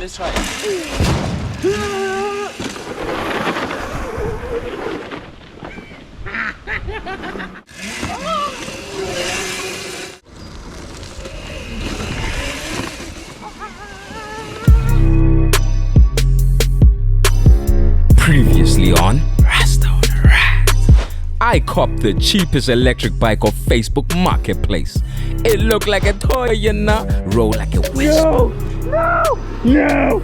let's try it. Previously on Rasta on the Rat. I copped the cheapest electric bike off Facebook Marketplace. It looked like a toy, you know, rolled like a whisper. No!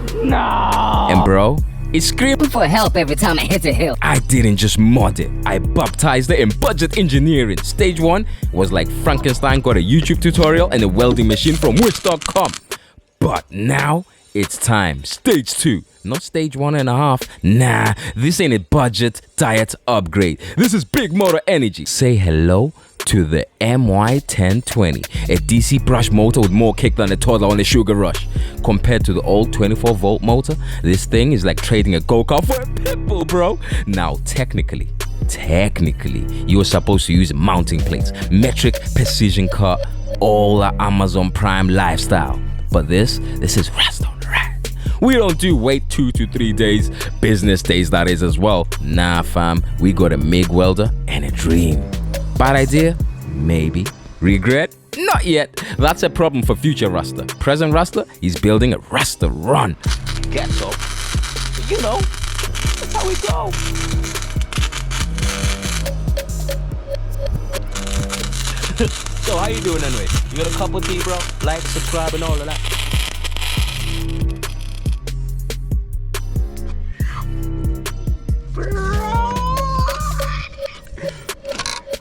And bro, it screamed for help every time I hit a hill. I didn't just mod it, I baptized it in budget engineering. Stage 1 was like Frankenstein got a YouTube tutorial and a welding machine from Wish.com. But now it's time. Stage 2. Not stage 1.5. Nah, this ain't a budget diet upgrade. This is big motor energy. Say hello to the MY1020, a DC brush motor with more kick than a toddler on a sugar rush. Compared to the old 24-volt motor, this thing is like trading a go-kart for a pitbull, bro. Now, technically, you are supposed to use mounting plates, metric precision cut, all the Amazon Prime lifestyle. But this is Rasta on the Rat. We don't do wait 2 to 3 days, business days that is as well. Nah fam, we got a MIG welder and a dream. Bad idea? Maybe. Regret? Not yet. That's a problem for future Rasta. Present Rasta, he's building a Rasta run. Ghetto. You know, that's how we go. So how you doing anyway? You got a cup of tea, bro? Like, subscribe and all of that.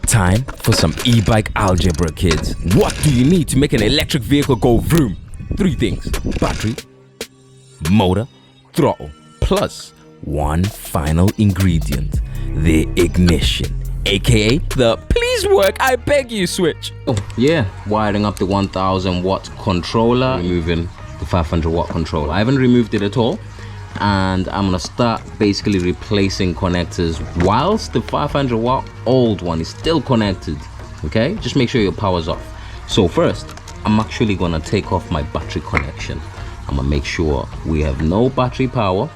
Time for some e-bike algebra, kids. What do you need to make an electric vehicle go vroom? 3 things: battery, motor, throttle, plus one final ingredient: the ignition, aka the please work, I beg you switch. Oh yeah, wiring up the 1000 watt controller, removing the 500 watt controller. I haven't removed it at all, and I'm gonna start basically replacing connectors whilst the 500 watt old one is still connected. Okay, just make sure your power's off. So first, I'm actually gonna take off my battery connection. I'm gonna make sure we have no battery power,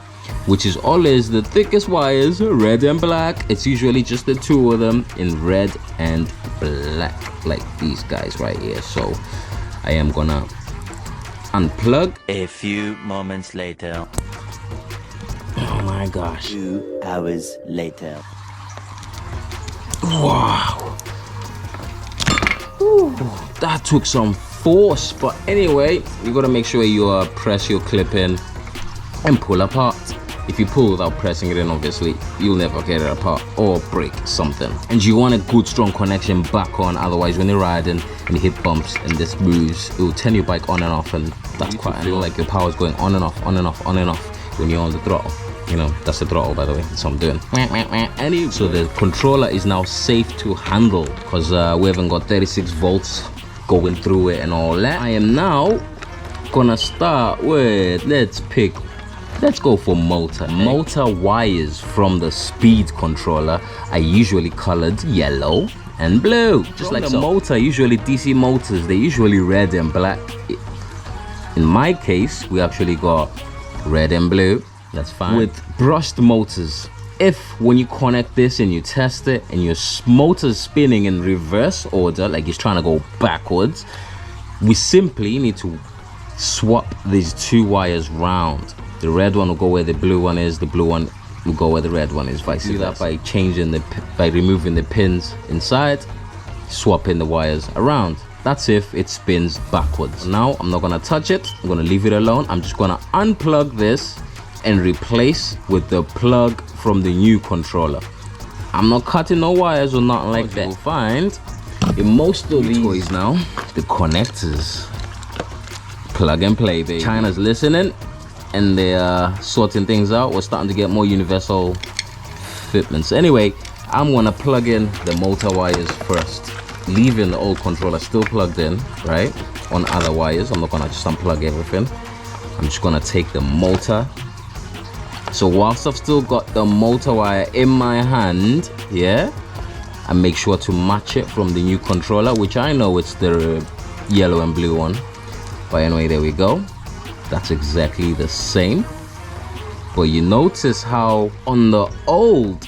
which is always the thickest wires, red and black. It's usually just the 2 of them in red and black, like these guys right here. So I am gonna unplug. A few moments later. Oh my gosh. 2 hours later. Wow. Ooh, that took some force, but anyway, you gotta make sure you press your clip in and pull apart. If you pull without pressing it in, obviously you'll never get it apart or break something. And you want a good strong connection back on, otherwise when you're riding and you hit bumps and this moves, it will turn your bike on and off, and that's quite feel like your power's going on and off, on and off, on and off when you're on the throttle. You know, that's the throttle, by the way. That's what I'm doing. So the controller is now safe to handle because we haven't got 36 volts going through it and all that. I am now gonna start with, let's go for motor. Motor wires from the speed controller are usually colored yellow and blue, just like the motor. Usually DC motors, they're usually red and black. In my case, we actually got red and blue. That's fine. With brushed motors, if when you connect this and you test it and your motor's spinning in reverse order, like it's trying to go backwards, we simply need to swap these 2 wires round. The red one will go where the blue one is, the blue one will go where the red one is, vice versa. Do that by removing the pins inside, swapping the wires around. That's if it spins backwards. Now I'm not gonna touch it, I'm gonna leave it alone. I'm just gonna unplug this and replace with the plug from the new controller. I'm not cutting no wires or nothing like that. You'll find in most of these toys now, the connectors plug and play, baby. China's listening and they're sorting things out. We're starting to get more universal fitments. Anyway, I'm gonna plug in the motor wires first, leaving the old controller still plugged in, right, on other wires. I'm not gonna just unplug everything. I'm just gonna take the motor. So whilst I've still got the motor wire in my hand, yeah, I make sure to match it from the new controller, which I know it's the yellow and blue one. But anyway, there we go. that's exactly the same. But you notice how on the old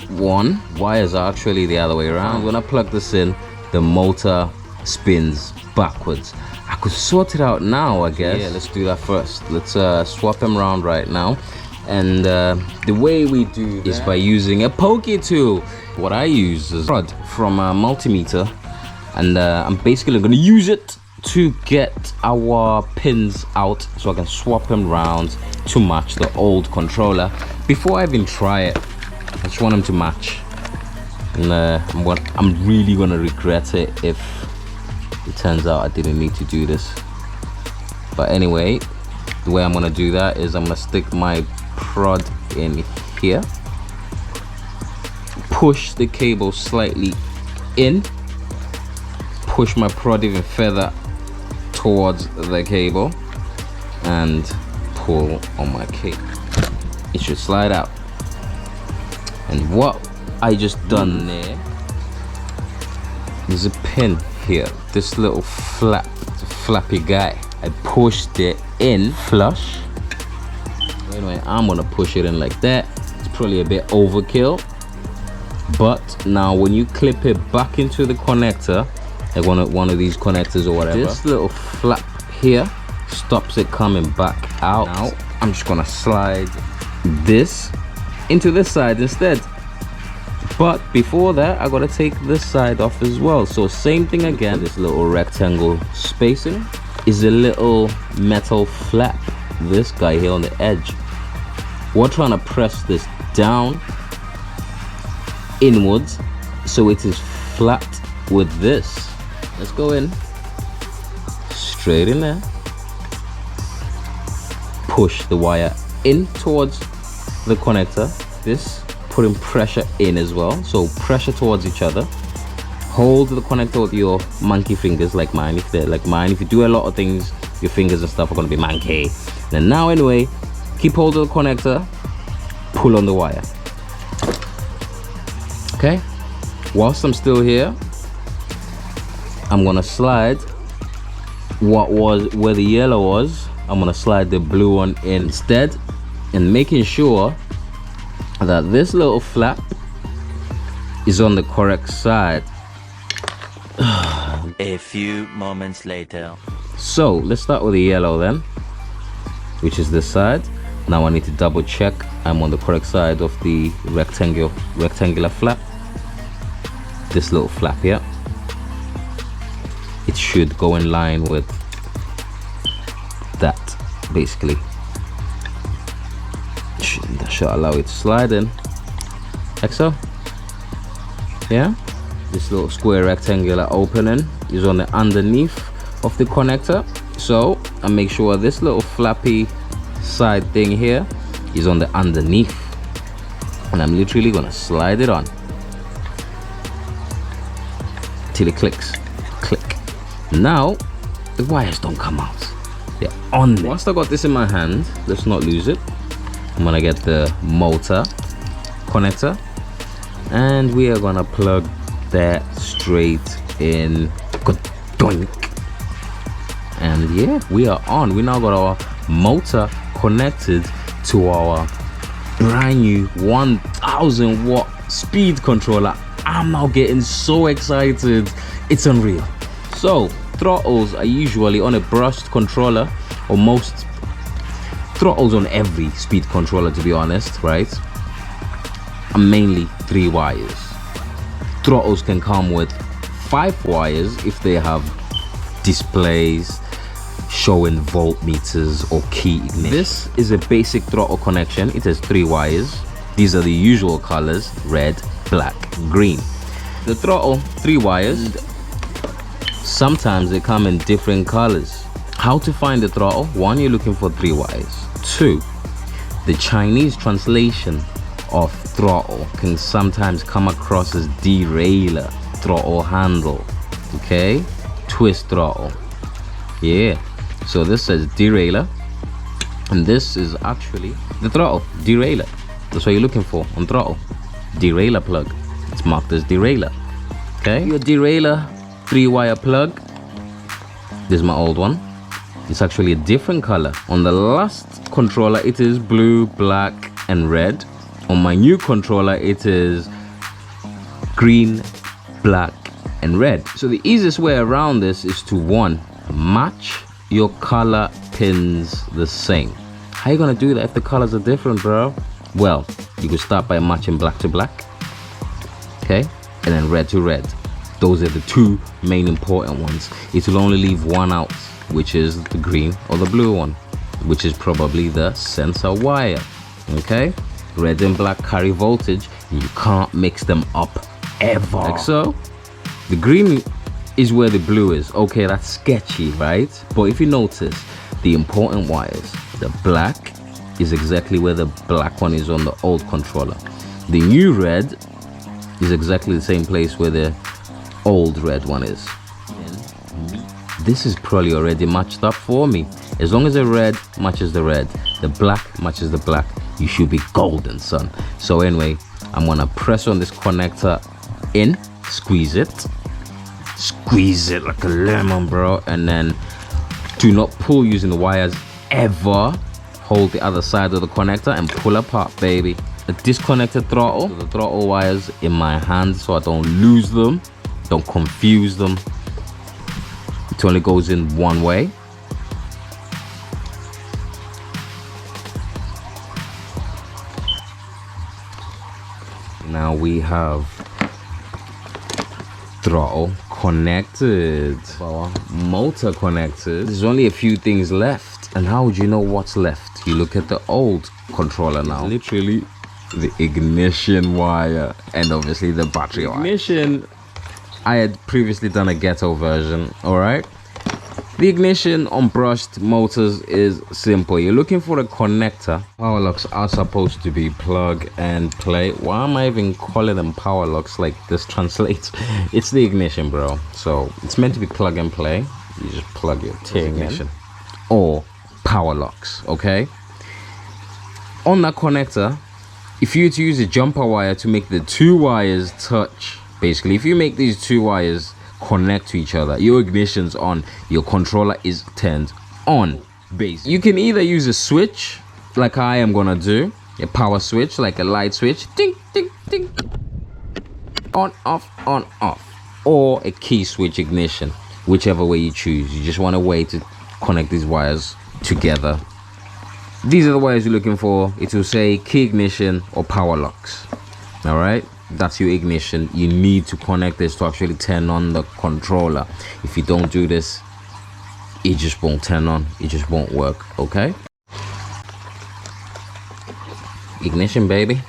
one, wires are actually the other way around. When I plug this in, the motor spins backwards. I could sort it out now, I guess. Yeah, let's do that first. Let's swap them around right now. And the way we do that is by using a pokey tool. What I use is a rod from a multimeter, and I'm basically going to use it to get our pins out so I can swap them around to match the old controller. Before I even try it, I just want them to match. And I'm really going to regret it if it turns out I didn't need to do this. But anyway, the way I'm going to do that is I'm going to stick my prod in here, push the cable slightly in, push my prod even further towards the cable, and pull on my cable. It should slide out. And what I just done there, there's a pin here, this little flappy guy. I pushed it in flush. Anyway, I'm gonna push it in like that. It's probably a bit overkill, but now when you clip it back into the connector, like one of these connectors or whatever, this little flap here stops it coming back out. Now I'm just gonna slide this into this side instead. But before that, I gotta take this side off as well. So same thing again. This little rectangle spacing is a little metal flap, this guy here on the edge. We're trying to press this down inwards so it is flat with this. Let's go in straight in there, push the wire in towards the connector, this putting pressure in as well, so pressure towards each other. Hold the connector with your monkey fingers, like mine. If they're like mine, if you do a lot of things, your fingers and stuff are going to be monkey. And now anyway, keep hold of the connector, pull on the wire. Okay, whilst I'm still here, I'm gonna slide where the yellow was, I'm gonna slide the blue one in instead, and making sure that this little flap is on the correct side. A few moments later. So let's start with the yellow then, which is this side. Now I need to double check I'm on the correct side of the rectangular flap. This little flap here, it should go in line with that basically. That should allow it to slide in like so. Yeah, this little square rectangular opening is on the underneath of the connector, so I make sure this little flappy side thing here is on the underneath, and I'm literally gonna slide it on till it clicks. Click. Now the wires don't come out, they're on there. Whilst I got this in my hand, let's not lose it. I'm gonna get the motor connector and we are gonna plug that straight in. Doink. And yeah, we are on. We now got our motor connected to our brand new 1000 watt speed controller. I'm now getting so excited, it's unreal. So throttles are usually on a brushed controller, or most throttles on every speed controller, to be honest, right, are mainly 3 wires. Throttles can come with 5 wires if they have displays showing voltmeters or key ignition. This is a basic throttle connection. It has 3 wires. These are the usual colors: red, black, green. The throttle, 3 wires. Sometimes they come in different colors. How to find the throttle? 1, you're looking for 3 wires. 2, the Chinese translation of throttle can sometimes come across as derailleur, throttle handle, okay, twist throttle. Yeah, so this says derailleur, and this is actually the throttle, derailleur. That's what you're looking for on throttle, derailleur plug. It's marked as derailleur. Okay, your derailleur 3-wire plug. This is my old one. it's actually a different color. On the last controller, it is blue, black, and red. On my new controller, it is green, black, and red. So the easiest way around this is to, one, match your color pins the same. How you gonna do that if the colors are different, bro? Well, you can start by matching black to black, okay, and then red to red. Those are the two main important ones. It will only leave one out, which is the green or the blue one, which is probably the sensor wire. Okay, red and black carry voltage, and you can't mix them up ever, like so. The green is where the blue is. Okay, that's sketchy, right? But if you notice the important wires, the black is exactly where the black one is on the old controller. The new red is exactly the same place where the old red one is. This is probably already matched up for me. As long as the red matches the red, the black matches the black, you should be golden, son. So anyway, I'm gonna press on this connector in, squeeze it like a lemon, bro, and then do not pull using the wires ever. Hold the other side of the connector and pull apart, baby. A disconnected throttle, the throttle wires in my hand so I don't lose them, don't confuse them. It only goes in one way. Now we have throttle connected, motor connected. There's only a few things left, and how would you know what's left? You look at the old controller now. It's literally the ignition wire and obviously the battery wire. Ignition, I had previously done a ghetto version. All right, the ignition on brushed motors is simple. You're looking for a connector. Power locks are supposed to be plug and play. Why am I even calling them power locks like this translates? It's the ignition, bro. So it's meant to be plug and play. You just plug your thing ignition in. Or power locks, okay? On that connector, if you were to use a jumper wire to make the two wires touch, basically, if you make these two wires connect to each other, your ignition's on, your controller is turned on. Basically, you can either use a switch like I am gonna do, a power switch, like a light switch, ding ding ding, on off, or a key switch ignition, whichever way you choose. You just want a way to connect these wires together. These are the wires you're looking for. It will say key ignition or power locks. All right, that's your ignition. You need to connect this to actually turn on the controller. If you don't do this, it just won't turn on, it just won't work. Okay, ignition, baby.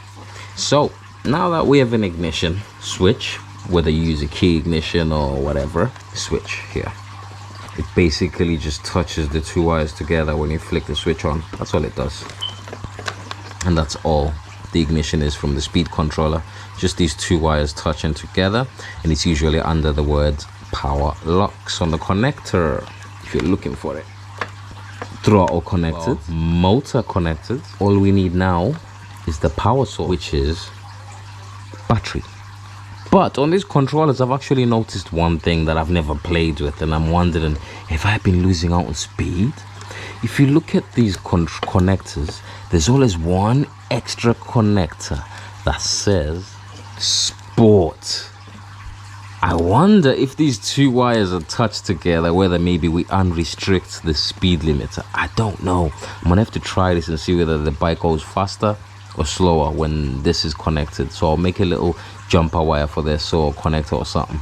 So now that we have an ignition switch, whether you use a key ignition or whatever switch here, it basically just touches the two wires together when you flick the switch on. That's all it does, and that's all the ignition is from the speed controller. Just these two wires touching together, and it's usually under the word power locks on the connector if you're looking for it. Throttle connected, motor connected. All we need now is the power source, which is battery. But on these controllers, I've actually noticed one thing that I've never played with, and I'm wondering if I've been losing out on speed. If you look at these connectors, there's always one extra connector that says sport. I wonder if these two wires are touched together, whether maybe we unrestrict the speed limiter. I don't know. I'm gonna have to try this and see whether the bike goes faster or slower when this is connected. So I'll make a little jumper wire for this or connector or something,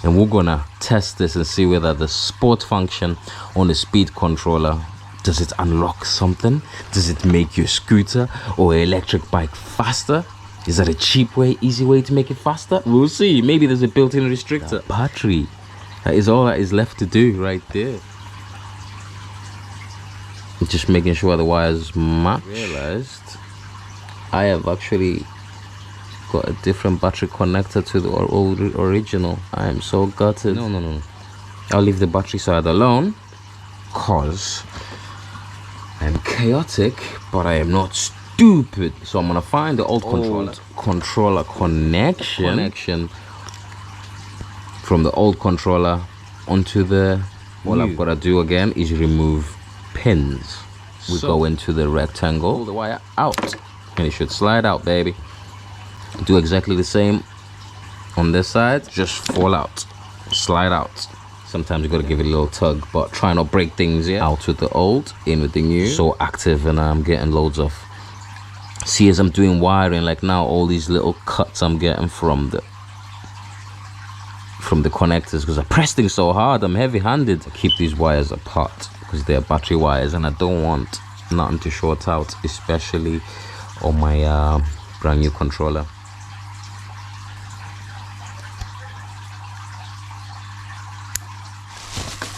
and we're gonna test this and see whether the sport function on the speed controller, does it unlock something? Does it make your scooter or electric bike faster? Is that a cheap way, easy way to make it faster? We'll see. Maybe there's a built-in restrictor. Battery. That is all that is left to do right there. Just making sure the wires match. Realized I have actually got a different battery connector to the original. I am so gutted. No. I'll leave the battery side alone, cause I'm chaotic, but I am not stupid. So I'm gonna find the old controller connection from the old controller onto the. All I've gotta do again is remove pins. We go into the rectangle, pull the wire out, and it should slide out, baby. Do exactly the same on this side, just fall out, slide out. Sometimes you gotta give it a little tug, but try not break things. Yeah, out with the old, in with the new. So active, and I'm getting loads of. See, as I'm doing wiring, like now, all these little cuts I'm getting from the connectors, because I press things so hard. I'm heavy-handed. I keep these wires apart because they're battery wires, and I don't want nothing to short out, especially on my brand new controller.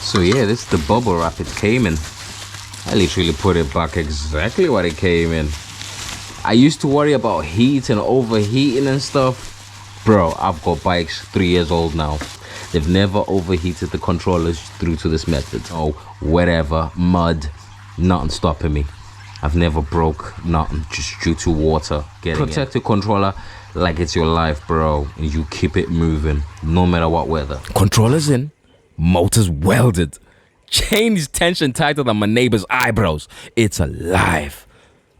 So yeah, this is the bubble wrap it came in. I literally put it back exactly what it came in. I used to worry about heat and overheating and stuff. Bro, I've got bikes 3 years old now. They've never overheated the controllers through to this method. Oh, whatever, mud, nothing stopping me. I've never broke nothing just due to water getting Protect your controller like it's your life, bro. And you keep it moving no matter what weather. Controllers in, motors welded. Chain is tension tighter than my neighbor's eyebrows. It's alive.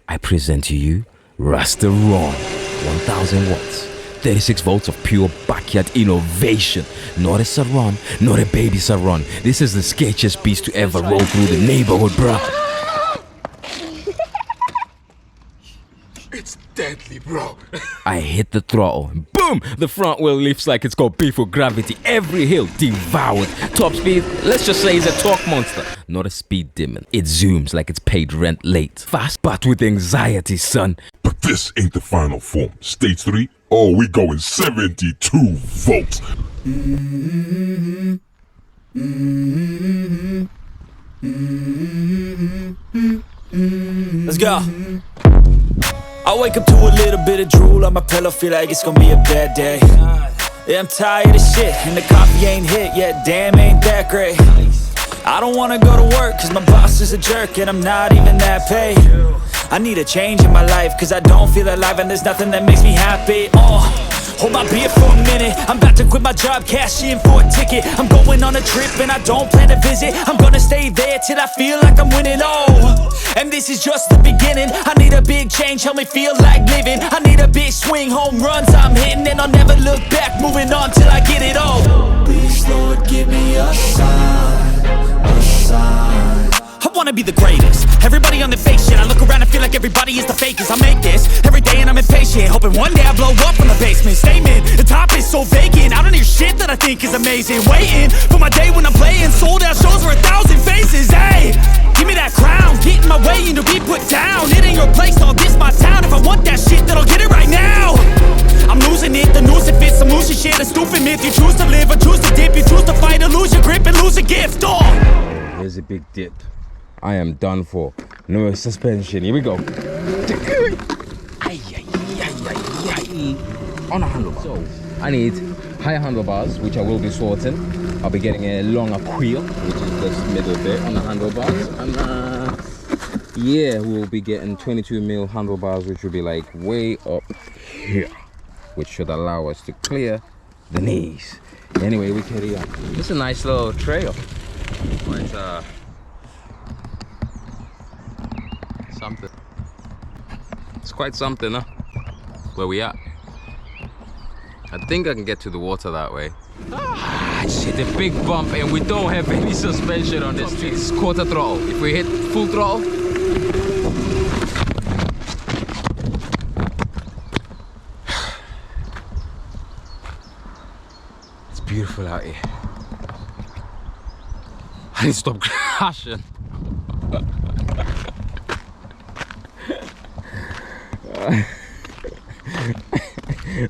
I present to you Rasta 1000 watts. 36 volts of pure backyard innovation. Not a surron, not a baby surron. This is the sketchiest beast to ever roll through the neighborhood, bruh. It's deadly, bro. I hit the throttle. Boom! The front wheel lifts like it's got beef with gravity. Every hill devoured. Top speed, let's just say it's a torque monster. Not a speed demon. It zooms like it's paid rent late. Fast, but with anxiety, son. But this ain't the final form. Stage 3, oh, we going 72 volts. Let's go. I wake up to a little bit of drool on my pillow, feel like it's gonna be a bad day. Yeah, I'm tired of shit, and the coffee ain't hit yet, damn, ain't that great. I don't wanna go to work, cause my boss is a jerk, and I'm not even that paid. I need a change in my life, cause I don't feel alive, and there's nothing that makes me happy. Hold my beer for a minute, I'm about to quit my job, cash in for a ticket. I'm going on a trip and I don't plan to visit. I'm gonna stay there till I feel like I'm winning, and this is just the beginning. I need a big change, help me feel like living. I need a big swing, home runs I'm hitting, and I'll never look back, moving on till I get it all. Please Lord, give me a sign, a sign. I wanna be the greatest. Everybody on the fake shit. I look around and feel like everybody is the fakest. I make this every day and I'm impatient, hoping one day I blow up from the basement. Statement, the top is so vacant. I don't hear shit that I think is amazing. Waiting for my day when I'm playing sold out shows for 1,000 faces. Hey, give me that crown, get in my way and to be put down. It ain't your place, all this my town. If I want that shit, then I'll get it right now. I'm losing it, the noose it fits. I'm losing shit, a stupid myth. You choose to live or choose to dip. You choose to fight or lose your grip and lose a gift. Here's a big dip. I am done for. No suspension. Here we go. On a handlebar. So I need higher handlebars, which I will be sorting. I'll be getting a longer wheel, which is this middle bit on the handlebars. And yeah, we'll be getting 22mm handlebars, which will be like way up here, which should allow us to clear the knees. Anyway, we carry on. It's a nice little trail. But, something. It's quite something, huh? Where we at? I think I can get to the water that way. Ah, shit, a big bump, and we don't have any suspension on this thing. It's quarter throttle. If we hit full throttle, it's beautiful out here. I need to stop crashing.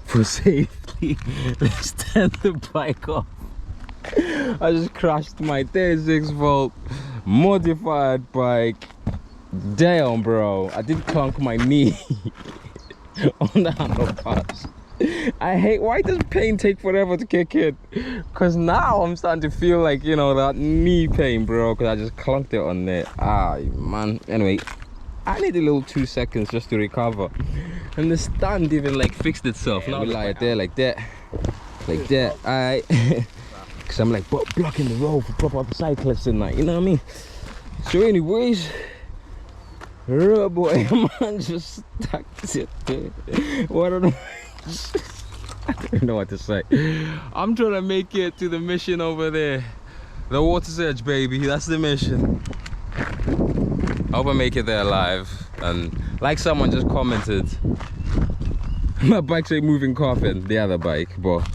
For safety, let's turn the bike off. I just crashed my 36 volt modified bike. Damn, bro, I did clunk my knee on the handlebars. I hate, why does pain take forever to kick in? Because now I'm starting to feel like, you know, that knee pain, bro, because I just clunked it on there. Ah, man. Anyway, I need a little 2 seconds just to recover. And the stand even like fixed itself. Now we lie it there like that. Like that. Alright. Because I'm like blocking the road for proper cyclists and that, you know what I mean? So anyways, boy, man just stacked it. What I don't know what to say. I'm trying to make it to the mission over there. The water's edge, baby. That's the mission. I hope I make it there alive. And like someone just commented, my bike's a moving coffin, the other bike, but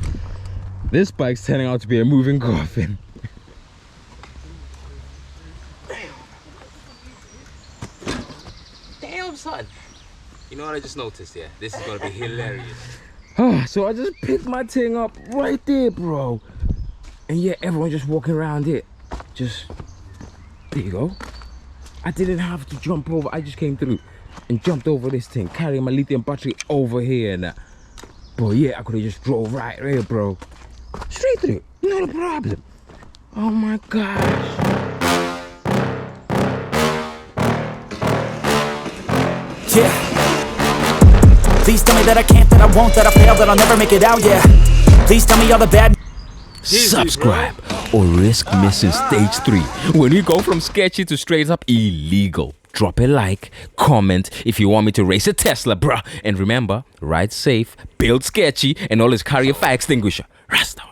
this bike's turning out to be a moving coffin. Damn, son. You know what I just noticed here? This is gonna be hilarious. So I just picked my thing up right there, bro. And yeah, everyone just walking around it. Just, there you go. I didn't have to jump over. I just came through and jumped over this thing, carrying my lithium battery over here and that. But yeah, I could have just drove right here, bro. Straight through, not a problem. Oh my gosh. Yeah. Please tell me that I can't, that I won't, that I fail, that I'll never make it out, yeah. Please tell me all the bad. Subscribe or risk missing stage 3 when we go from sketchy to straight up illegal. Drop a like, comment if you want me to race a Tesla, bruh. And remember, ride safe, build sketchy, and always carry a fire extinguisher. Rasta.